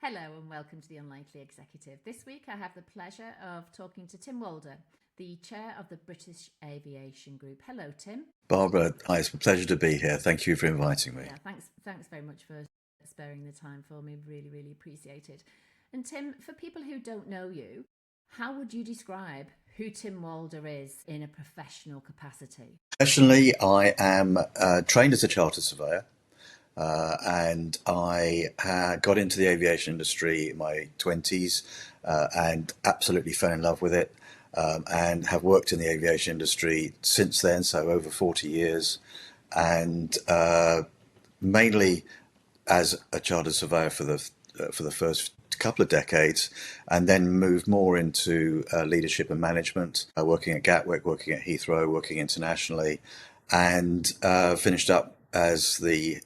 Hello and welcome to the Unlikely Executive. This week I have the pleasure of talking to Tim Walder, the chair of the British Aviation Group. Hello, Tim. Barbara, it's a pleasure to be here. Thank you for inviting me. Yeah, thanks very much for sparing the time for me. Really appreciate it. And Tim, for people who don't know you, how would you describe who Tim Walder is in a professional capacity? Professionally, I am trained as a chartered surveyor. And I got into the aviation industry in my 20s and absolutely fell in love with it, and have worked in the aviation industry since then, so over 40 years, and mainly as a chartered surveyor for the first couple of decades, and then moved more into leadership and management, working at Gatwick, working at Heathrow, working internationally, and finished up as the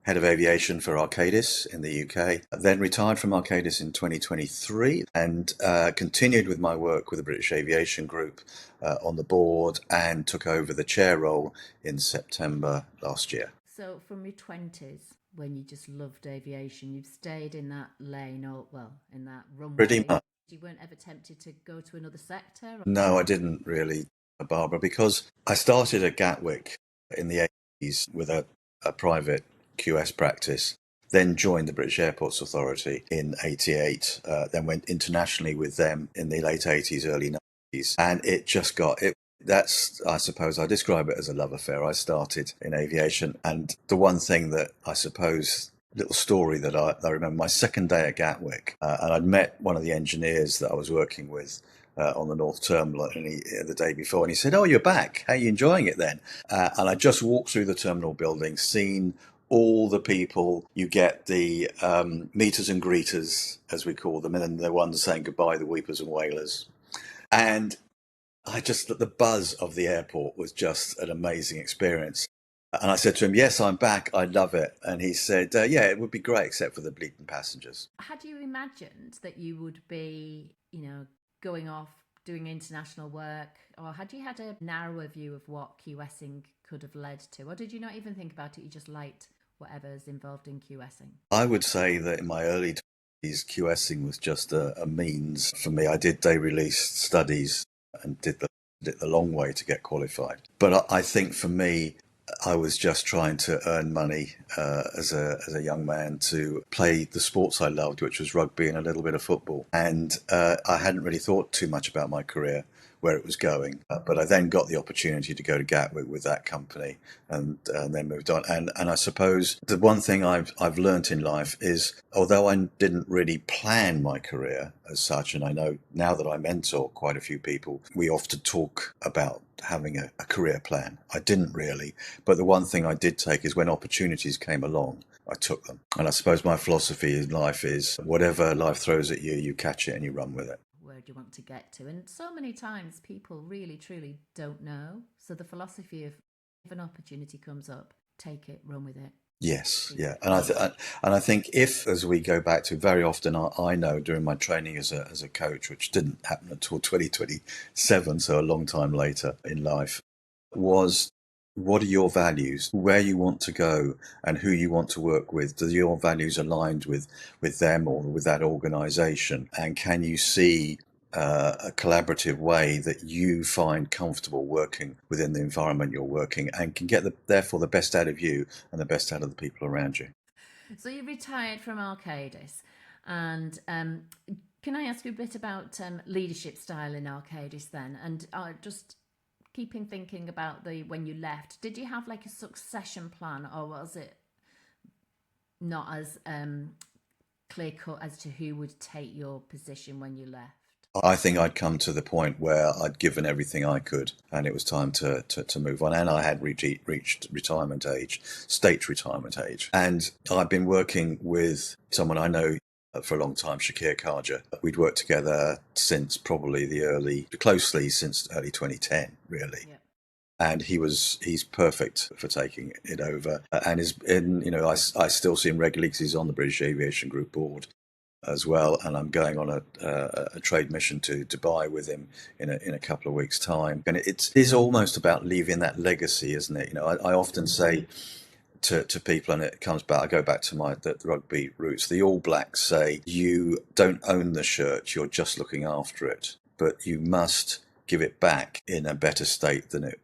head of aviation for Arcadis in the UK. Then retired from Arcadis in 2023 and continued with my work with the British Aviation Group on the board, and took over the chair role in September last year. So from your 20s, when you just loved aviation, you've stayed in that lane, or well, in that runway. Pretty much. You weren't ever tempted to go to another sector? No, I didn't really, Barbara, because I started at Gatwick in the 80s with a private QS practice, then joined the British Airports Authority in 88, then went internationally with them in the late 80s, early 90s. And it just got it. That's, I suppose, I describe it as a love affair. I started in aviation, and the one thing that I suppose, little story that I remember, my second day at Gatwick, and I'd met one of the engineers that I was working with on the North Terminal the day before, and he said, "Oh, you're back. How are you enjoying it then?" And I just walked through the terminal building, seen all the people. You get the meeters and greeters, as we call them, and then the ones saying goodbye, the weepers and wailers. And the buzz of the airport was just an amazing experience. And I said to him, "Yes, I'm back. I love it." And he said, "Yeah, it would be great, except for the bleeding passengers." Had you imagined that you would be, going off doing international work, or had you had a narrower view of what QSing could have led to? Or did you not even think about it? You just liked whatever's involved in QSing? I would say that in my early 20s, QSing was just a means for me. I did day release studies and did the long way to get qualified. But I think for me, I was just trying to earn money as a young man to play the sports I loved, which was rugby and a little bit of football. And I hadn't really thought too much about my career, where it was going. But I then got the opportunity to go to Gatwick with that company, and then moved on. And I suppose the one thing I've learnt in life is, although I didn't really plan my career as such, and I know now that I mentor quite a few people, we often talk about having a career plan. I didn't really, but the one thing I did take is when opportunities came along, I took them. And I suppose my philosophy in life is, whatever life throws at you, you catch it and you run with it. Where do you want to get to? And so many times people really, truly don't know. So the philosophy of, if an opportunity comes up, take it, run with it. Yes, yeah, and I think, if, as we go back to, very often I know during my training as a coach, which didn't happen until 2027, so a long time later in life, was, what are your values, where you want to go, and who you want to work with? Do your values aligned with them or with that organisation? And can you see a collaborative way that you find comfortable working within the environment you're working, and can get therefore the best out of you and the best out of the people around you? So you retired from Arcadis, and can I ask you a bit about leadership style in Arcadis then? And just keeping thinking about when you left, did you have like a succession plan, or was it not as clear cut as to who would take your position when you left? I think I'd come to the point where I'd given everything I could, and it was time to move on. And I had reached retirement age, state retirement age. And I've been working with someone I know for a long time, Shakir Khaja. We'd worked together since closely since early 2010, really. Yeah. And he's perfect for taking it over. And I still see him regularly because he's on the British Aviation Group board as well, and I'm going on a trade mission to Dubai with him in a couple of weeks' time. And it is almost about leaving that legacy, isn't it? I often say to people, and it comes back. I go back to the rugby roots. The All Blacks say you don't own the shirt; you're just looking after it, but you must give it back in a better state than it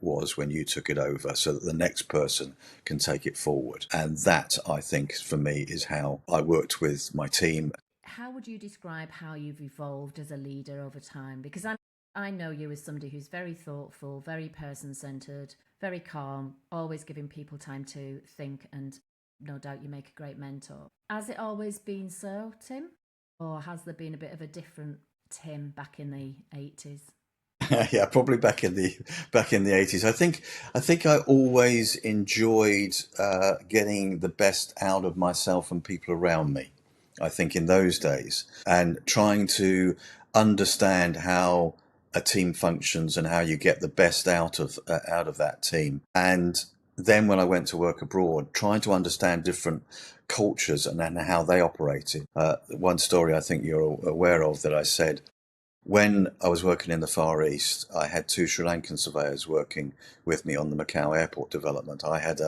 was when you took it over, so that the next person can take it forward. And that, I think, for me, is how I worked with my team. How would you describe how you've evolved as a leader over time? Because I know you as somebody who's very thoughtful, very person-centered, very calm, always giving people time to think, and no doubt you make a great mentor. Has it always been so, Tim? Or has there been a bit of a different Tim back in the 80s? Yeah, probably back in the 80s. I think I always enjoyed getting the best out of myself and people around me. I think in those days, and trying to understand how a team functions and how you get the best out of that team. And then when I went to work abroad, trying to understand different cultures and then how they operated. One story I think you're aware of that I said, when I was working in the Far East, I had two Sri Lankan surveyors working with me on the Macau airport development. I had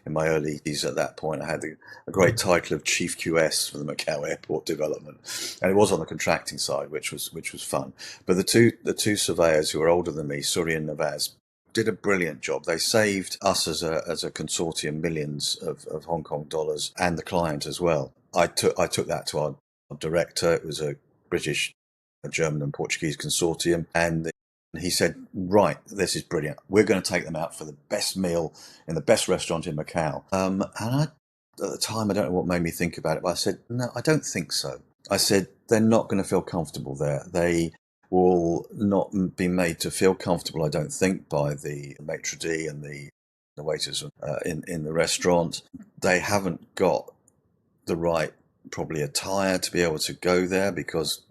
in my early years at that point, I had a great title of Chief QS for the Macau airport development, and it was on the contracting side, which was fun. But the two surveyors who were older than me, Suri and Navaz, did a brilliant job. They saved us as a consortium millions of Hong Kong dollars, and the client as well. I took that to our director. It was a British, a German and Portuguese consortium, and he said, right, this is brilliant. We're going to take them out for the best meal in the best restaurant in Macau. And at the time, I don't know what made me think about it, but I said, no, I don't think so. I said, they're not going to feel comfortable there. They will not be made to feel comfortable, I don't think, by the maitre d' and the waiters in the restaurant. They haven't got the right, probably, attire to be able to go there, because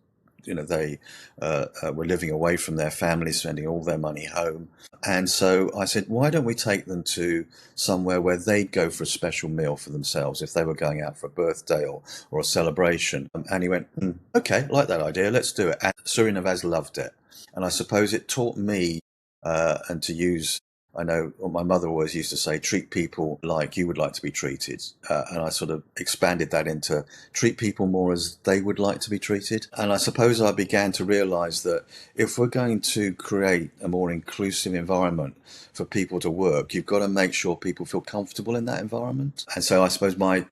they were living away from their families, spending all their money home. And so I said, why don't we take them to somewhere where they'd go for a special meal for themselves if they were going out for a birthday or a celebration? And he went, okay, like that idea, let's do it. And Suri Navaz loved it. And I suppose it taught me, and to use, I know what my mother always used to say, treat people like you would like to be treated. And I sort of expanded that into treat people more as they would like to be treated. And I suppose I began to realize that if we're going to create a more inclusive environment for people to work, you've got to make sure people feel comfortable in that environment. And so I suppose my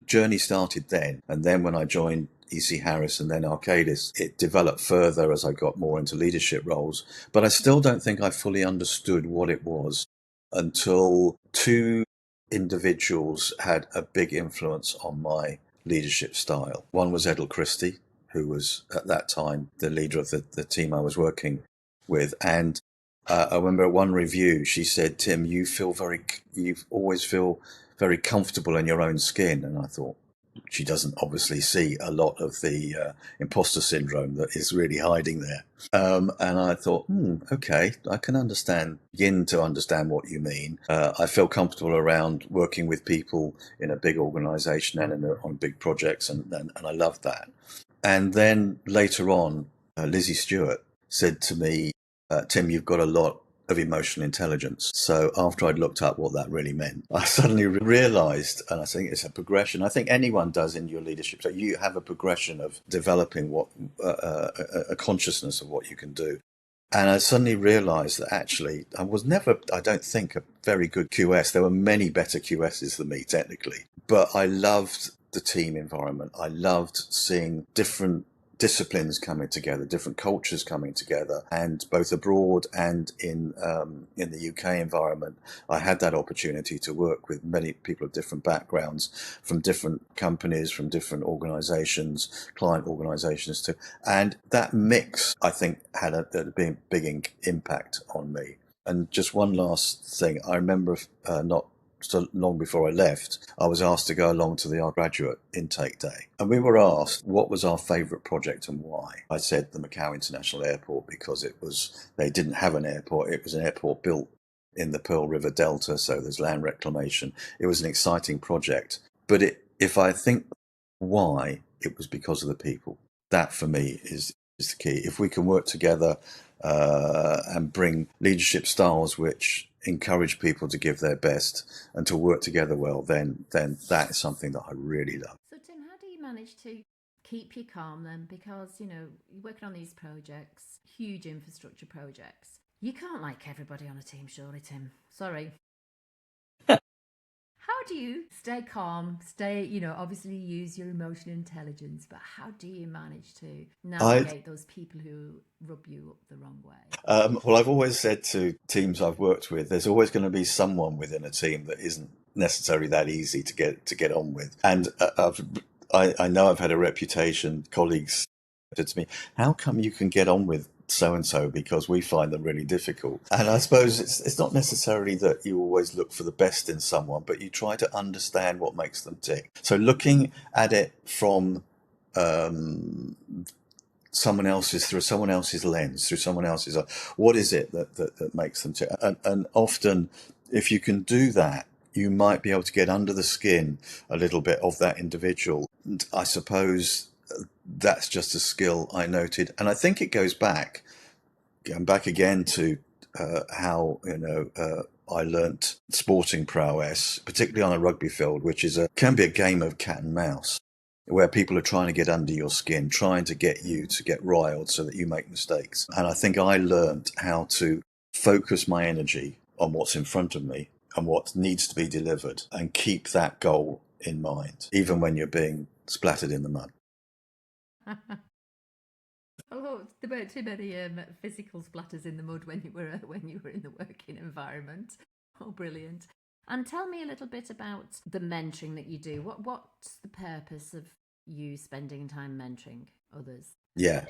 journey started then. And then when I joined EC Harris and then Arcadis, it developed further as I got more into leadership roles. But I still don't think I fully understood what it was until two individuals had a big influence on my leadership style. One was Edel Christie, who was at that time the leader of the team I was working with. And I remember at one review, she said, Tim, you always feel very comfortable in your own skin. And I thought, she doesn't obviously see a lot of the imposter syndrome that is really hiding there. And I thought, okay, I can begin to understand what you mean. I feel comfortable around working with people in a big organization and on big projects, and I love that. And then later on, Lizzie Stewart said to me, Tim, you've got a lot of emotional intelligence. So after I'd looked up what that really meant, I suddenly realized, and I think it's a progression. I think anyone does in your leadership. So you have a progression of developing a consciousness of what you can do. And I suddenly realized that actually I was never, I don't think, a very good QS. There were many better QSs than me, technically. But I loved the team environment. I loved seeing different disciplines coming together, different cultures coming together, and both abroad and in the UK environment, I had that opportunity to work with many people of different backgrounds, from different companies, from different organisations, client organisations too, and that mix, I think, had a big impact on me. And just one last thing, I remember not so long before I left, I was asked to go along to our graduate intake day. And we were asked what was our favourite project and why. I said the Macau International Airport, because they didn't have an airport. It was an airport built in the Pearl River Delta, so there's land reclamation. It was an exciting project. But if I think why, it was because of the people. That for me is the key. If we can work together and bring leadership styles which encourage people to give their best and to work together well, then that is something that I really love. So, Tim, how do you manage to keep you calm then? Because, you're working on these projects, huge infrastructure projects. You can't like everybody on a team, surely, Tim. Sorry. How do you stay calm, obviously use your emotional intelligence, but how do you manage to navigate those people who rub you up the wrong way? Well, I've always said to teams I've worked with, there's always going to be someone within a team that isn't necessarily that easy to get on with. And I know I've had a reputation. Colleagues said to me, "How come you can get on with so and so? Because we find them really difficult." And I suppose it's not necessarily that you always look for the best in someone, but you try to understand what makes them tick. So looking at it from through someone else's lens, through someone else's, what is it that makes them tick? And often, if you can do that, you might be able to get under the skin a little bit of that individual. And I suppose that's just a skill I noted, and I think it going back again to how I learnt sporting prowess, particularly on a rugby field, which can be a game of cat and mouse, where people are trying to get under your skin, trying to get you to get riled so that you make mistakes. And I think I learnt how to focus my energy on what's in front of me and what needs to be delivered, and keep that goal in mind, even when you're being splattered in the mud. Oh, there weren't too many physical splatters in the mud when you were in the working environment. Oh, brilliant! And tell me a little bit about the mentoring that you do. What's the purpose of you spending time mentoring others? Yeah.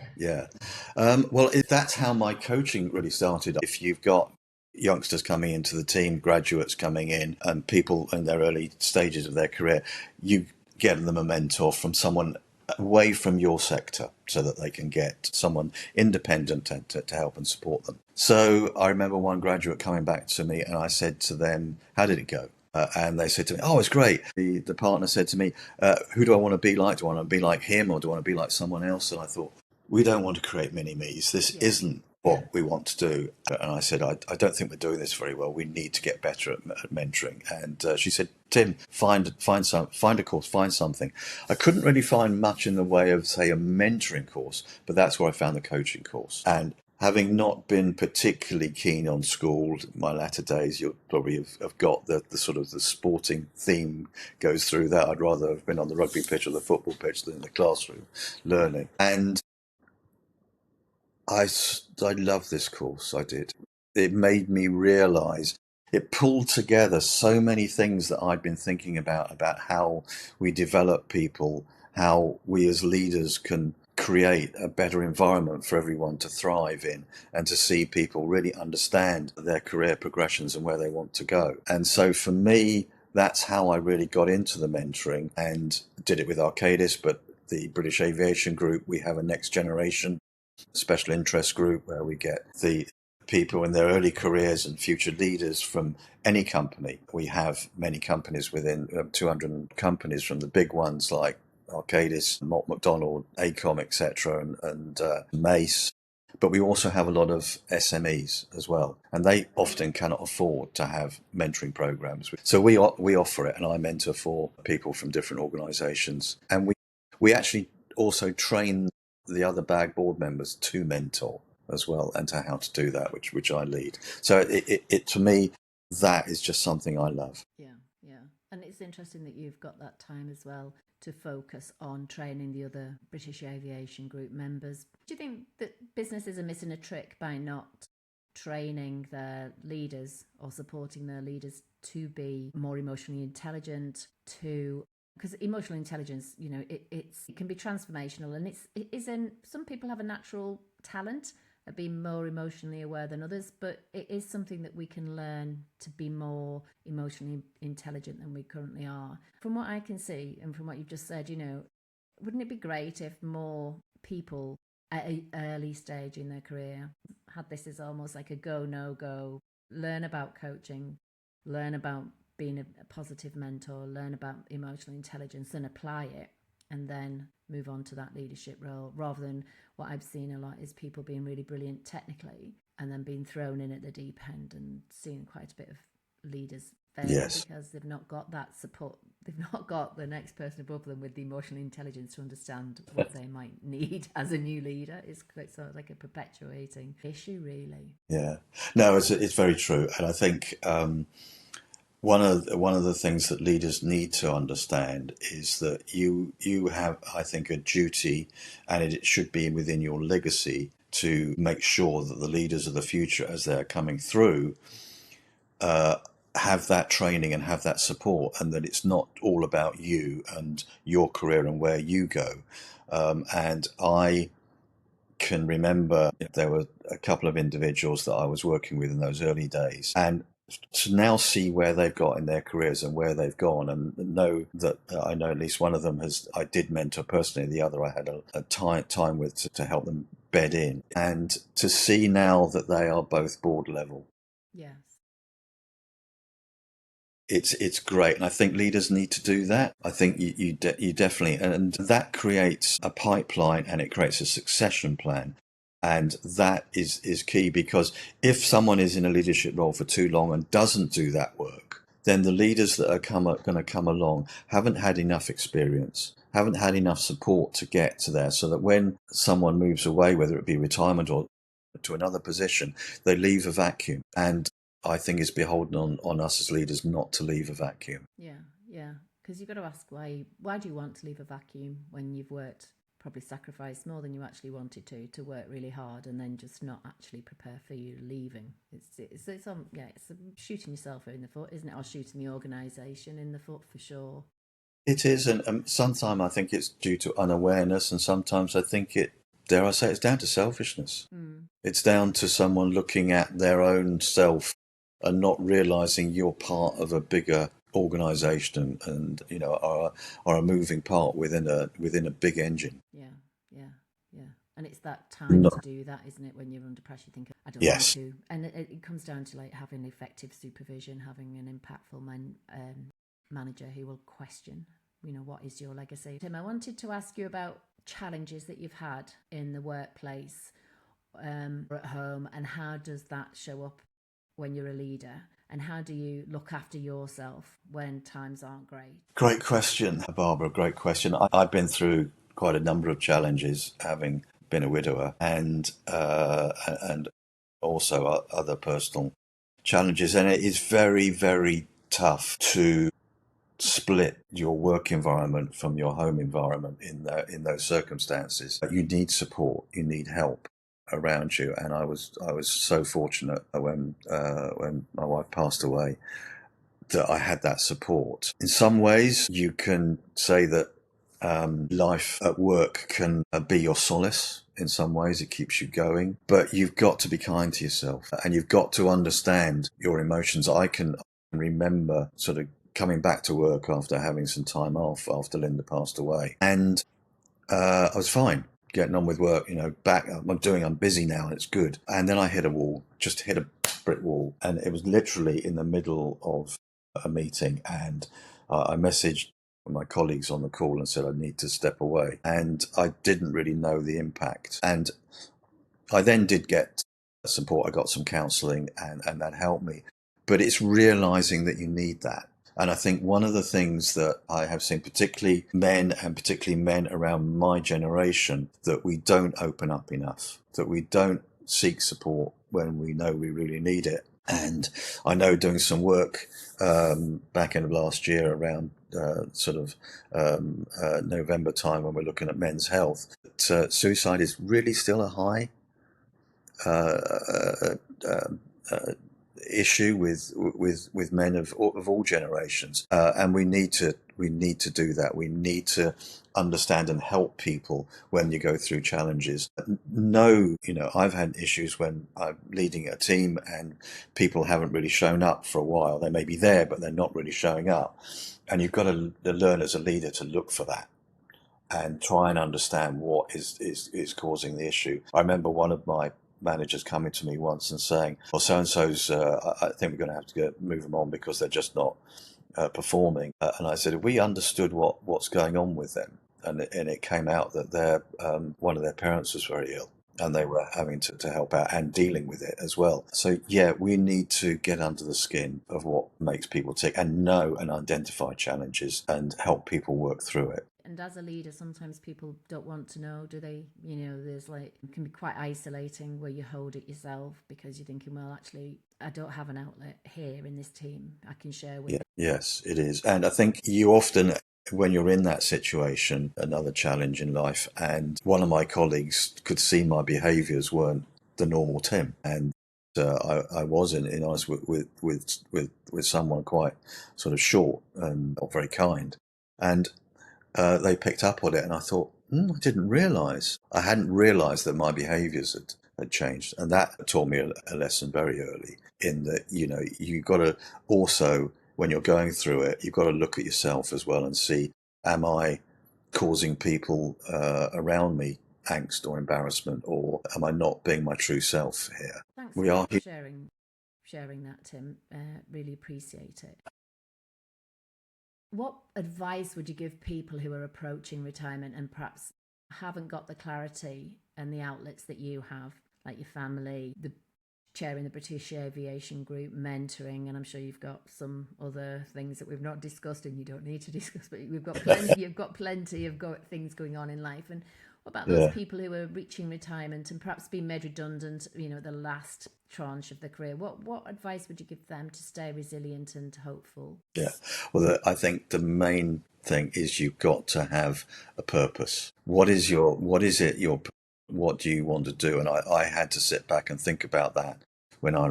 Well, that's how my coaching really started. If you've got youngsters coming into the team, graduates coming in, and people in their early stages of their career, you get them a mentor from someone away from your sector so that they can get someone independent to help and support them. So I remember one graduate coming back to me, and I said to them, "How did it go?" And they said to me, "Oh, it's great." The partner said to me, "Who do I want to be like? Do I want to be like him, or do I want to be like someone else?" And I thought, we don't want to create mini-me's. This isn't what we want to do. And I said, I don't think we're doing this very well. We need to get better at mentoring. And she said, "Tim, find a course, find something." I couldn't really find much in the way of, say, a mentoring course, but that's where I found the coaching course. And having not been particularly keen on school in my latter days, you'll probably have got the sort of the sporting theme goes through that. I'd rather have been on the rugby pitch or the football pitch than in the classroom learning. And I love this course. I did. It made me realise, it pulled together so many things that I'd been thinking about how we develop people, how we as leaders can create a better environment for everyone to thrive in, and to see people really understand their career progressions and where they want to go. And so for me, that's how I really got into the mentoring, and did it with Arcadis, but the British Aviation Group, we have a next generation special interest group where we get the people in their early careers and future leaders from any company. We have many companies within 200 companies, from the big ones like Arcadis, Malt McDonald, ACOM, etc., and Mace. But we also have a lot of SMEs as well, and they often cannot afford to have mentoring programs. So we offer it, and I mentor for people from different organisations, and we actually also train the other BAG board members to mentor as well, and to how to do that, which I lead. So it to me, that is just something I love. Yeah. And it's interesting that you've got that time as well to focus on training the other British Aviation Group members. Do you think that businesses are missing a trick by not training their leaders or supporting their leaders to be more emotionally intelligent, because emotional intelligence, it can be transformational, and it isn't. Some people have a natural talent at being more emotionally aware than others, but it is something that we can learn to be more emotionally intelligent than we currently are. From what I can see, and from what you've just said, wouldn't it be great if more people at an early stage in their career had this as almost like a go, no go, learn about coaching, learn about being a positive mentor, learn about emotional intelligence and apply it, and then move on to that leadership role, rather than what I've seen a lot is people being really brilliant technically and then being thrown in at the deep end, and seeing quite a bit of leaders fail Yes. because they've not got that support. They've not got the next person above them with the emotional intelligence to understand what they might need as a new leader. It's quite sort of like a perpetuating issue, really. Yeah. No, it's very true, and I think one of the things that leaders need to understand is that you have, I think, a duty, and it should be within your legacy to make sure that the leaders of the future, as they're coming through, have that training and have that support, and that it's not all about you and your career and where you go. And I can remember there were a couple of individuals that I was working with in those early days, and to now see where they've got in their careers and where they've gone, and know that I know at least one of them I did mentor personally, the other I had a time with to help them bed in, and to see now that they are both board level. Yes. It's great, and I think leaders need to do that. I think you definitely, and that creates a pipeline and it creates a succession plan, and that is key, because if someone is in a leadership role for too long and doesn't do that work, then the leaders that are going to come along haven't had enough experience, haven't had enough support to get to there, so that when someone moves away, whether it be retirement or to another position, they leave a vacuum. And I think it's beholden on us as leaders not to leave a vacuum. Yeah, yeah. Because you've got to ask why do you want to leave a vacuum when you've worked, probably sacrificed more than you actually wanted to work really hard, and then just not actually prepare for you leaving. It's shooting yourself in the foot, isn't it? Or shooting the organisation in the foot, for sure. It is, and sometimes I think it's due to unawareness, and sometimes I think dare I say, it's down to selfishness. Mm. It's down to someone looking at their own self and not realizing you're part of a bigger organization, and are a moving part within a big engine. Yeah, yeah, yeah. And it's that time No. to do that, isn't it? When you're under pressure, you think, I don't need Yes. to. And it comes down to like having effective supervision, having an impactful manager who will question, what is your legacy. Tim, I wanted to ask you about challenges that you've had in the workplace or at home, and how does that show up when you're a leader, and how do you look after yourself when times aren't great? Great question, Barbara. Great question. I've been through quite a number of challenges, having been a widower, and also other personal challenges, and it is very, very tough to split your work environment from your home environment in those circumstances. You need support, you need help around you, and I was so fortunate when my wife passed away that I had that support. In some ways, you can say that life at work can be your solace. In some ways, it keeps you going, but you've got to be kind to yourself, and you've got to understand your emotions. I can remember sort of coming back to work after having some time off after Linda passed away, and I was fine getting on with work, I'm busy now and it's good. And then I hit a brick wall, and it was literally in the middle of a meeting, and I messaged my colleagues on the call and said I need to step away, and I didn't really know the impact. And I then did get support. I got some counselling, and that helped me. But it's realising that you need that. And I think one of the things that I have seen, particularly men around my generation, that we don't open up enough, that we don't seek support when we know we really need it. And I know, doing some work back end of last year around November time, when we're looking at men's health, that suicide is really still a high issue with men of all generations, and we need to do that. We need to understand and help people when you go through challenges. No, I've had issues when I'm leading a team and people haven't really shown up for a while. They may be there, but they're not really showing up, and you've got to learn as a leader to look for that and try and understand what is causing the issue. I remember one of my managers coming to me once and saying, well, so-and-so's, I think we're going to have to move them on because they're just not performing. And I said, if we understood what's going on with them, and it came out that their one of their parents was very ill, and they were having to help out and dealing with it as well. So yeah, we need to get under the skin of what makes people tick and know and identify challenges and help people work through it. And as a leader, sometimes people don't want to know, do they? You know, there's like, it can be quite isolating where you hold it yourself because you're thinking, well, actually, I don't have an outlet here in this team I can share with. Yeah, yes, it is. And I think you often, when you're in that situation, another challenge in life, and one of my colleagues could see my behaviours weren't the normal Tim, and I was in eyes with someone quite sort of short and not very kind, and they picked up on it, and I thought, I didn't realise. I hadn't realised that my behaviours had changed, and that taught me a lesson very early. In that, you've got to also, when you're going through it, you've got to look at yourself as well and see, am I causing people around me angst or embarrassment, or am I not being my true self here? Thanks We for are. sharing that, Tim. Really appreciate it. What advice would you give people who are approaching retirement and perhaps haven't got the clarity and the outlets that you have, like your family, the chairing the British Aviation Group, mentoring, and I'm sure you've got some other things that we've not discussed and you don't need to discuss, but we've got plenty. You've got plenty of things going on in life. And what about those people who are reaching retirement and perhaps being made redundant, the last tranche of their career? What advice would you give them to stay resilient and hopeful? Yeah. Well, I think the main thing is you've got to have a purpose. What do you want to do? And I had to sit back and think about that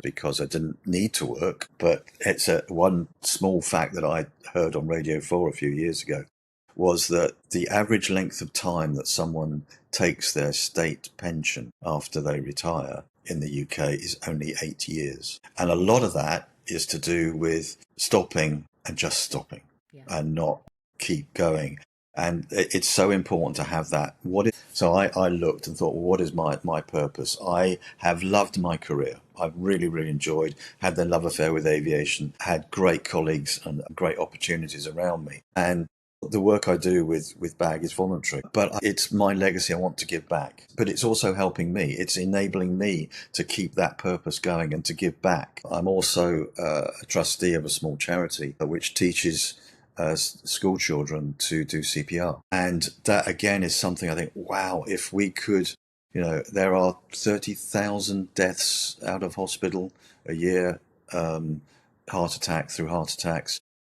because I didn't need to work, but it's one small fact that I heard on Radio 4 a few years ago was that the average length of time that someone takes their state pension after they retire in the UK is only 8 years. And a lot of that is to do with stopping and just stopping and not keep going. And it's so important to have that. So I looked and thought, well, what is my purpose? I have loved my career. I've really, really enjoyed, had the love affair with aviation, had great colleagues and great opportunities around me. And the work I do with BAG is voluntary, but it's my legacy I want to give back. But it's also helping me. It's enabling me to keep that purpose going and to give back. I'm also a trustee of a small charity which teaches school children to do CPR. And that again is something I think, wow, if we could, there are 30,000 deaths out of hospital a year, heart attacks.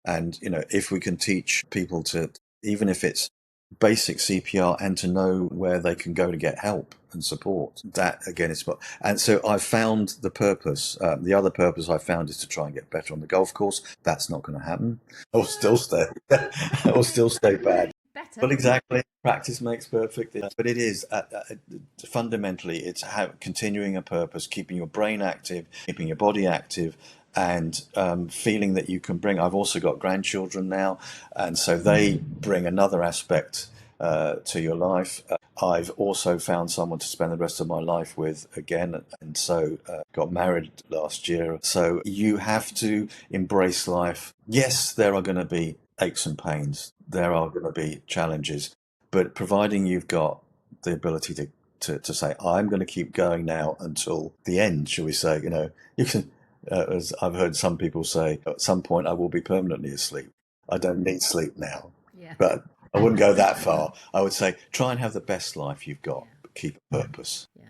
And, if we can teach people to, even if it's basic CPR, and to know where they can go to get help and support, that again is what. And so I found the purpose. The other purpose I found is to try and get better on the golf course. That's not going to happen. I'll still stay. I'll still stay bad. Better. Well, exactly. Practice makes perfect. But it is fundamentally, it's continuing a purpose, keeping your brain active, keeping your body active, and feeling that you can bring. I've also got grandchildren now, and so they bring another aspect to your life. I've also found someone to spend the rest of my life with again, and so got married last year. So you have to embrace life. Yes, there are going to be aches and pains. There are going to be challenges, but providing you've got the ability to say, I'm going to keep going now until the end, shall we say? You can. As I've heard some people say, at some point I will be permanently asleep. I don't need sleep now. Yeah. But I wouldn't go that far. I would say try and have the best life you've got, but keep a purpose. Yeah,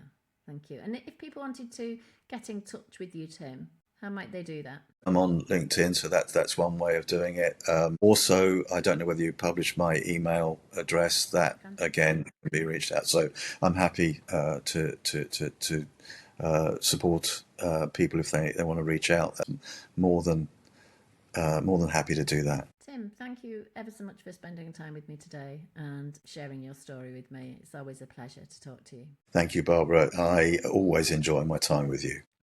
thank you. And if people wanted to get in touch with you, Tim, how might they do that? I'm on LinkedIn, so that's one way of doing it. Also, I don't know whether you publish my email address. That again can be reached out. So I'm happy to support people if they want to reach out. More than happy to do that. Tim, thank you ever so much for spending time with me today and sharing your story with me. It's always a pleasure to talk to you. Thank you, Barbara. I always enjoy my time with you.